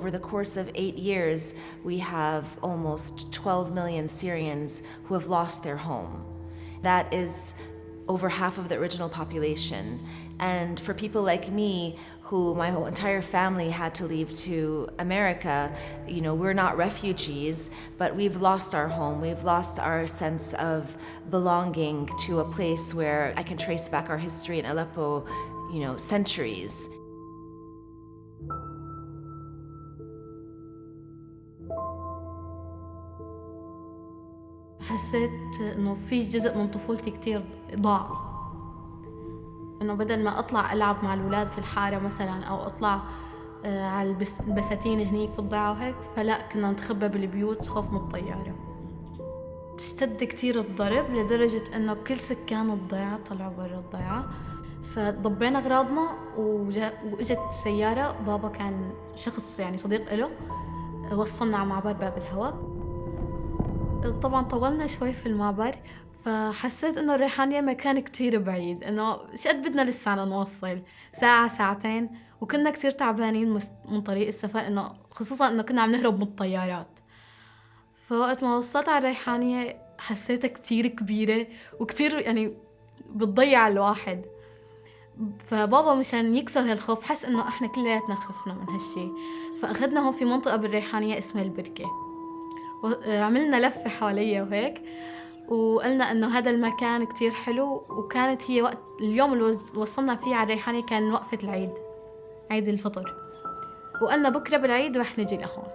over the course of 8 years, we have almost 12 million Syrians who have lost their home. That is over half of the original population. And for people like me, who my whole entire family had to leave to America, we're not refugees, but we've lost our home. We've lost our sense of belonging to a place where I can trace back our history in Aleppo, centuries. حسيت إنه في جزء من طفولتي كتير ضاع، إنه بدل ما أطلع ألعب مع الولاد في الحارة مثلاً أو أطلع على البساتين هنيك في الضيعة وهيك، فلا كنا نتخبى بالبيوت خوف من الطيارة. اشتد كتير الضرب لدرجة إنه كل سكان الضيعة طلعوا برا الضيعة، فضبينا أغراضنا وإجت سيارة. بابا كان شخص صديق إله، وصلنا على معبر باب الهواء. طبعاً طولنا شوي في المعبر، فحسيت إنه الريحانية مكان كتير بعيد، إنه شقد بدنا لسه نوصل ساعة ساعتين، وكنا كتير تعبانين من طريق السفر، إنه خصوصاً إنه كنا عم نهرب من الطيارات. فوقت ما وصلت على الريحانية حسيتها كتير كبيرة وكتير بتضيع الواحد. فبابا مشان يكسر هالخوف حس إنه إحنا كلياتنا خفنا من هالشي، فأخذنا هون في منطقة بالريحانية اسمها البركة، وعملنا لفة حواليها وهيك، وقلنا إنه هذا المكان كتير حلو. وكانت هي وقت اليوم اللي وصلنا فيه على الريحانية كان وقفة العيد، عيد الفطر، وقلنا بكرة بالعيد رح نجي لهون.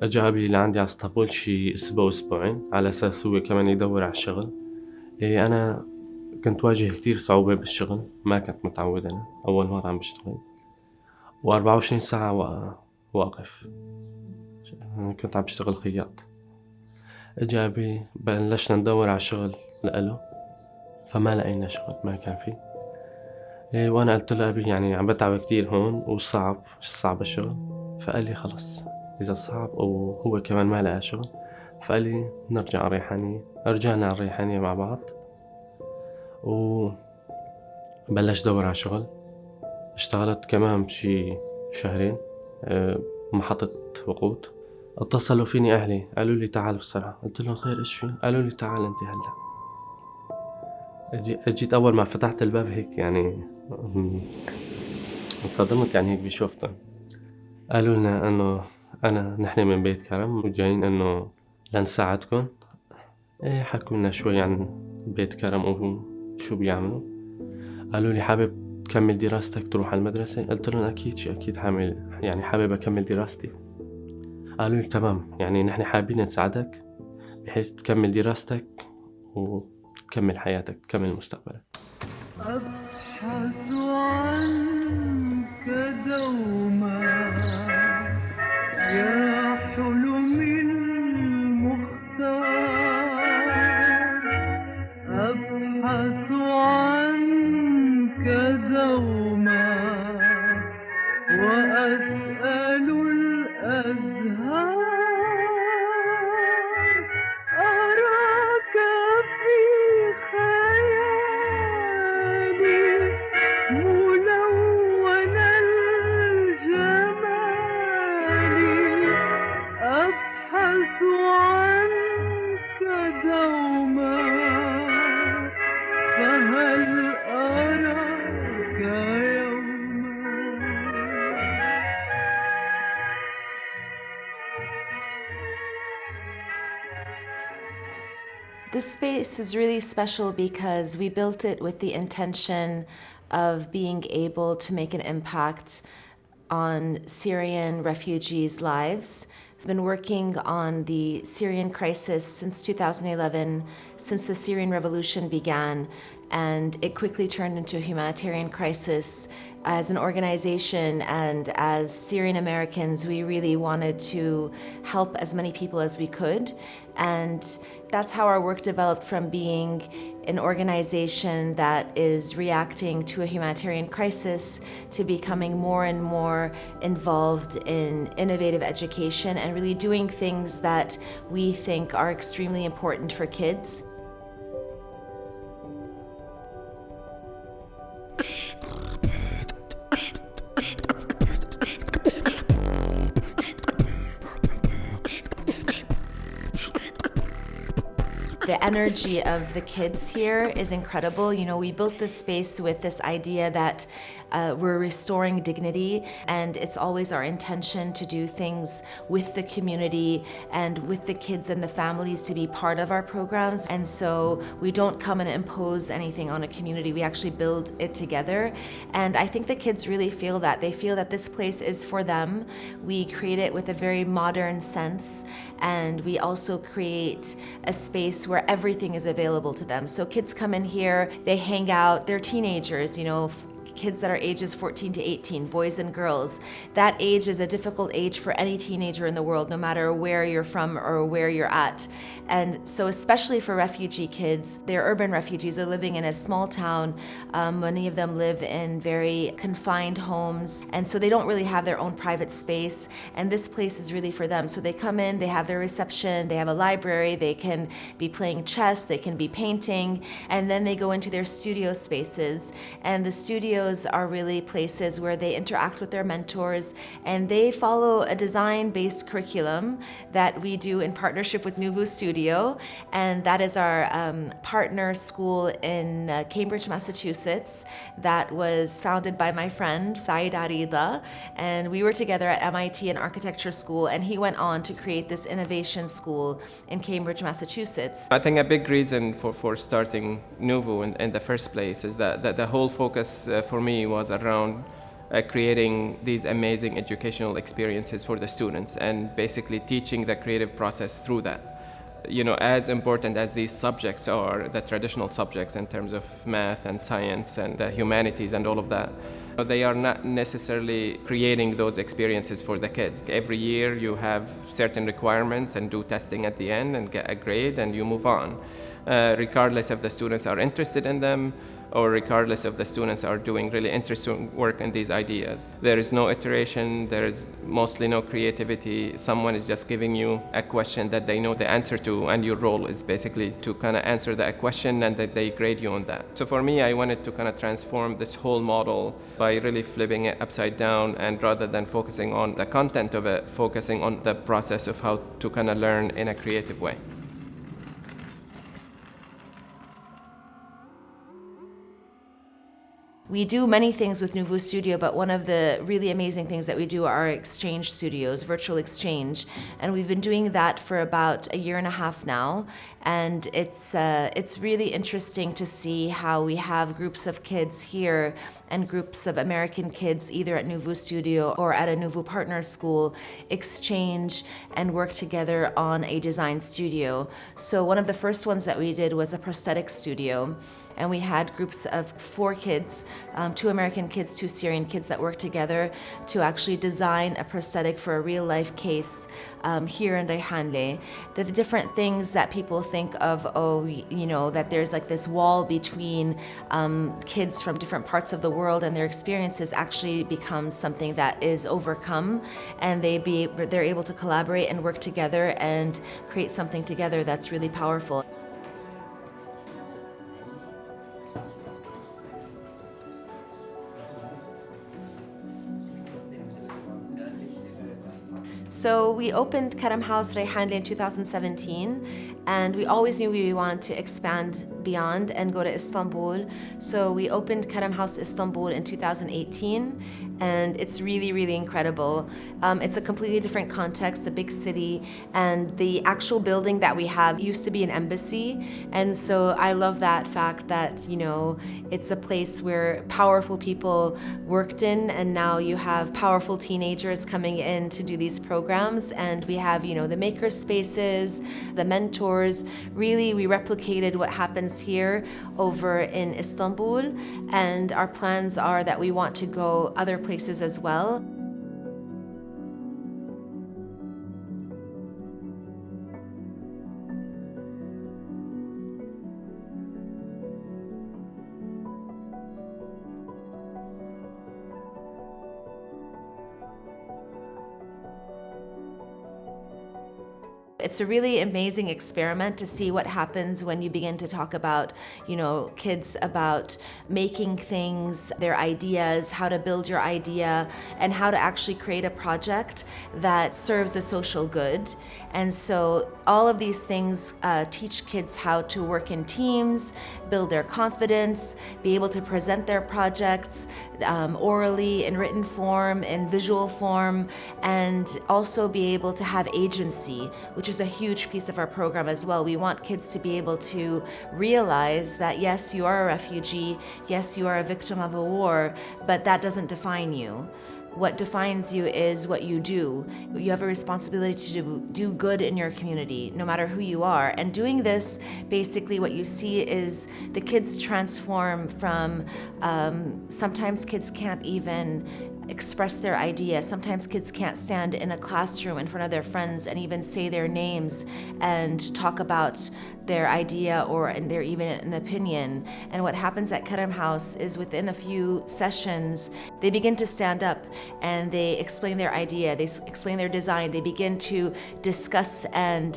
اجى أبي لعندي على اسطنبول شي أسبوعين على أساس هو كمان يدور على الشغل. أنا كنت واجه كتير صعوبة بالشغل، ما كنت متعود، أنا أول مرة عم بشتغل و24 ساعة واقف. كنت عم بشتغل خياط. اجى أبي بلشنا ندور على شغل لإله، فما لقينا شغل، ما كان فيه. وأنا قلت له أبي عم بتعب كتير هون صعب الشغل. فقال لي خلص إذا صعب وهو كمان ما لقى شغل، فقال لي نرجع على الريحانية. رجعنا على الريحانية مع بعض وبلش دور على شغل. اشتغلت كمان بشي شهرين محطة وقود. اتصلوا فيني أهلي قالوا لي تعال بسرعة. قلت لهم خير إيش في؟ قالوا لي تعال أنت هلأ. أجيت أول ما فتحت الباب هيك انصدمت هيك بشوفتهم. قالوا لنا إنه نحن من بيت كرم وجايين إنه لنساعدكم. حكوا لنا شوي عن بيت كرم وشو بيعملوا. قالوا لي حابب تكمل دراستك تروح على المدرسة؟ قلت لهم أكيد حابب أكمل دراستي. قالوا لي تمام، نحن حابين نساعدك بحيث تكمل دراستك وتكمل حياتك، تكمل مستقبلك. أبحث عنك دوما يا حلمي المختار، أبحث عنك دوما وأسأل الأزهار، أراك في خيالي ملون الجمال، أبحث عنك دوما فهل أراك يوما. This space is really special because we built it with the intention of being able to make an impact on Syrian refugees' lives I've been working on the Syrian crisis since 2011, since the Syrian revolution began, and it quickly turned into a humanitarian crisis. As an organization and as Syrian Americans, we really wanted to help as many people as we could. And that's how our work developed, from being an organization that is reacting to a humanitarian crisis to becoming more and more involved in innovative education and really doing things that we think are extremely important for kids. The energy of the kids here is incredible. You know, we built this space with this idea that we're restoring dignity, and it's always our intention to do things with the community and with the kids and the families to be part of our programs. And so we don't come and impose anything on a community. We actually build it together. And I think the kids really feel that. They feel that this place is for them. We create it with a very modern sense, and we also create a space where everything is available to them. So kids come in here, they hang out, they're teenagers, you know, kids that are ages 14 to 18, boys and girls. That age is a difficult age for any teenager in the world, no matter where you're from or where you're at. And so especially for refugee kids, they're urban refugees. They're living in a small town. Many of them live in very confined homes, and so they don't really have their own private space, and this place is really for them. So they come in, they have their reception, they have a library, they can be playing chess, they can be painting, and then they go into their studio spaces. And the studios are really places where they interact with their mentors, and they follow a design-based curriculum that we do in partnership with NuVu Studio, and that is our partner school in Cambridge, Massachusetts, that was founded by my friend Saeed Arida, and we were together at MIT in architecture school, and he went on to create this innovation school in Cambridge, Massachusetts. I think a big reason for starting NuVu in the first place is that the whole focus for me was around creating these amazing educational experiences for the students and basically teaching the creative process through that. You know, as important as these subjects are, the traditional subjects in terms of math and science and the humanities and all of that, they are not necessarily creating those experiences for the kids. Every year you have certain requirements and do testing at the end and get a grade and you move on, regardless if the students are interested in them or regardless if the students are doing really interesting work in these ideas. There is no iteration, there is mostly no creativity. Someone is just giving you a question that they know the answer to, and your role is basically to kind of answer that question and that they grade you on that. So for me, I wanted to kind of transform this whole model by really flipping it upside down, and rather than focusing on the content of it, focusing on the process of how to kind of learn in a creative way. We do many things with NuVu Studio, but one of the really amazing things that we do are exchange studios, virtual exchange. And we've been doing that for about a year and a half now. And it's really interesting to see how we have groups of kids here and groups of American kids, either at NuVu Studio or at a NuVu partner school, exchange and work together on a design studio. So one of the first ones that we did was a prosthetic studio. And we had groups of 4 kids, 2 American kids, 2 Syrian kids that worked together to actually design a prosthetic for a real-life case here in Reyhanli. The different things that people think of, oh, you know, that there's like this wall between kids from different parts of the world and their experiences actually becomes something that is overcome, and they're able to collaborate and work together and create something together that's really powerful. So we opened Karam House Reyhanli in 2017, and we always knew we wanted to expand beyond and go to Istanbul. So we opened Karam House Istanbul in 2018, and it's really, really incredible. It's a completely different context, a big city, and the actual building that we have used to be an embassy. And so I love that fact that, you know, it's a place where powerful people worked in, and now you have powerful teenagers coming in to do these programs. And we have, you know, the maker spaces, the mentors. Really, we replicated what happens here over in Istanbul, and our plans are that we want to go other places as well. It's a really amazing experiment to see what happens when you begin to talk about, you know, kids about making things, their ideas, how to build your idea, and how to actually create a project that serves a social good. And so all of these things teach kids how to work in teams, build their confidence, be able to present their projects orally, in written form, in visual form, and also be able to have agency, which is a huge piece of our program as well. We want kids to be able to realize that yes, you are a refugee, yes, you are a victim of a war, but that doesn't define you. What defines you is what you do. You have a responsibility to do good in your community, no matter who you are. And doing this, basically what you see is the kids transform from, sometimes kids can't even express their idea. Sometimes kids can't stand in a classroom in front of their friends and even say their names and talk about their idea or their even an opinion. And what happens at Karam House is within a few sessions, they begin to stand up and they explain their idea, they explain their design, they begin to discuss and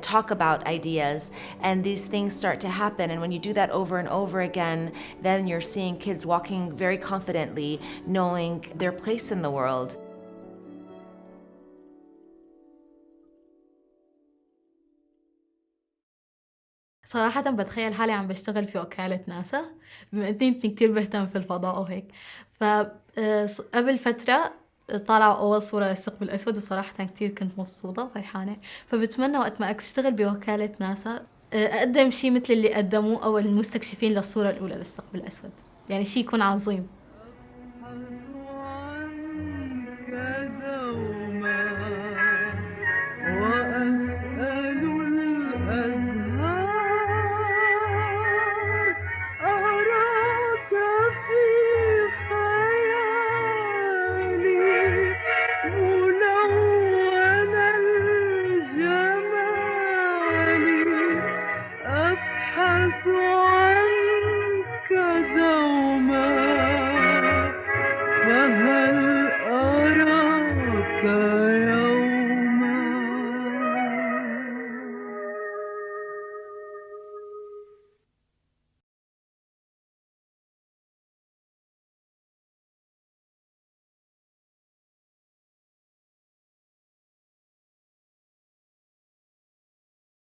talk about ideas, and these things start to happen. And when you do that over and over again, then you're seeing kids walking very confidently, knowing their place in the world. صراحة بتخيل حالي عم بشتغل في وكالة ناسا بما إني كتير بهتم في الفضاء وهيك. فقبل فترة طالعوا أول صورة للثقب الأسود، وصراحة كتير كنت مبسوطة وفرحانة. فبتمنى وقت ما أشتغل بوكالة ناسا أقدم شي مثل اللي قدموه أو المستكشفين للصورة الأولى للثقب الأسود، يعني شي يكون عظيم.